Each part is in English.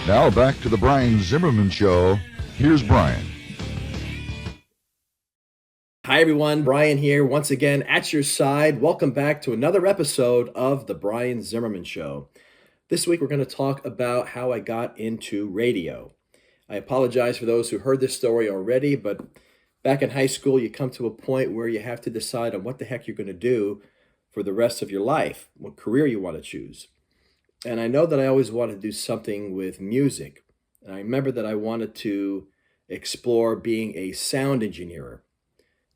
Now back to the Brian Zimmerman Show. Here's Brian. Hi, everyone. Brian here, once again at your side. Welcome back to another episode of The Brian Zimmerman Show. This week, we're going to talk about how I got into radio. I apologize for those who heard this story already, but back in high school, you come to a point where you have to decide on what the heck you're going to do for the rest of your life, what career you want to choose. And I know that I always wanted to do something with music. And I remember that I wanted to explore being a sound engineer.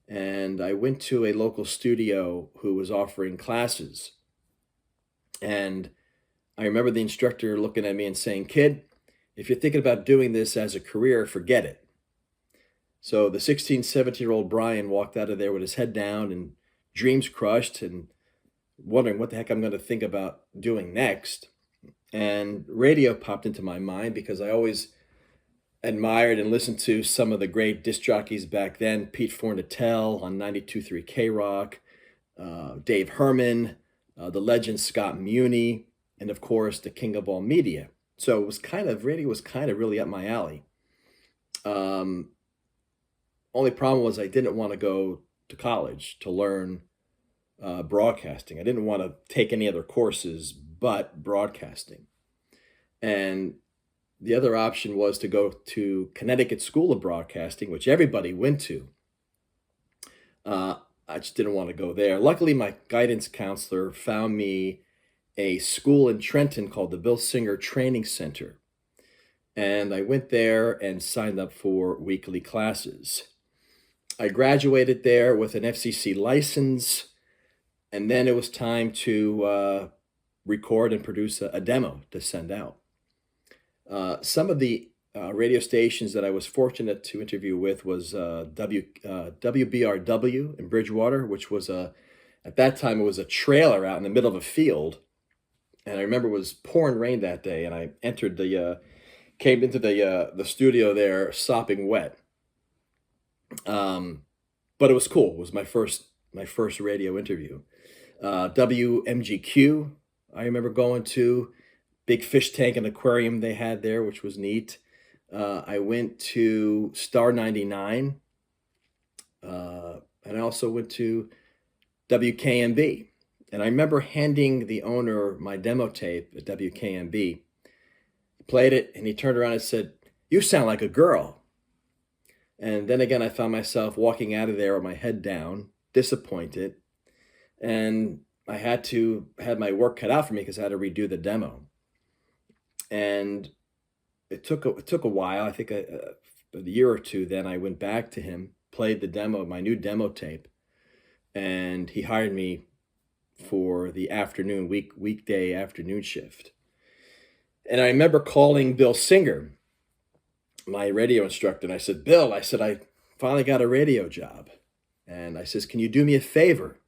And I went to a local studio who was offering classes. And I remember the instructor looking at me and saying, "Kid, if you're thinking about doing this as a career, forget it." So the 16, 17-year-old Brian walked out of there with his head down and dreams crushed and wondering what the heck I'm going to think about doing next. And radio popped into my mind because I always admired and listened to some of the great disc jockeys back then: Pete Fornatel on 92.3 K-Rock, Dave Herman, the legend Scott Muni, and of course the king of all media. So radio was kind of really up my alley. Only problem was I didn't want to go to college to learn broadcasting. I didn't want to take any other courses but broadcasting. And the other option was to go to Connecticut School of Broadcasting, which everybody went to. I just didn't want to go there. Luckily, my guidance counselor found me a school in Trenton called the Bill Singer Training Center. And I went there and signed up for weekly classes. I graduated there with an FCC license, and then it was time to record and produce a demo to send out. Some of the radio stations that I was fortunate to interview with was WBRW in Bridgewater, which was at that time, it was a trailer out in the middle of a field. And I remember it was pouring rain that day, and I came into the studio there sopping wet. But it was cool. It was my first radio interview. WMGQ, I remember going to. Big fish tank and aquarium they had there, which was neat. I went to Star 99, and I also went to WKMB. And I remember handing the owner my demo tape at WKMB. He played it, and he turned around and said, "You sound like a girl." And then again, I found myself walking out of there with my head down, disappointed. And I had my work cut out for me because I had to redo the demo. And it took a while. I think a year or two. Then I went back to him, played the demo, my new demo tape, and he hired me for the weekday afternoon shift. And I remember calling Bill Singer, my radio instructor, and I said, "Bill," I said, "I finally got a radio job." And I says, "Can you do me a favor?"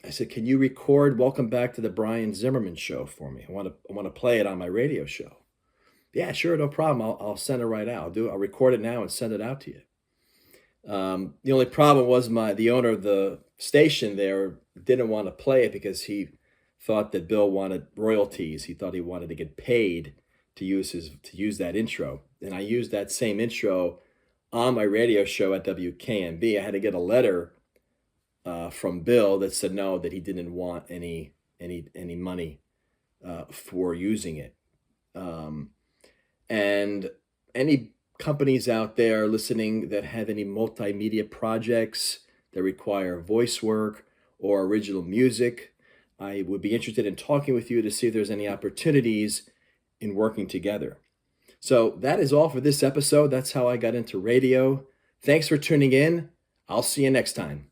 I said, "Can you record Welcome Back to the Brian Zimmerman Show for me? I want to play it on my radio show." "Yeah, sure, no problem. I'll send it right out. I'll record it now and send it out to you." The only problem was the owner of the station there didn't want to play it because he thought that Bill wanted royalties. He thought he wanted to get paid to use that intro. And I used that same intro on my radio show at WKMB. I had to get a letter from Bill that said no, that he didn't want any money for using it. And any companies out there listening that have any multimedia projects that require voice work or original music, I would be interested in talking with you to see if there's any opportunities in working together. So that is all for this episode. That's how I got into radio. Thanks for tuning in. I'll see you next time.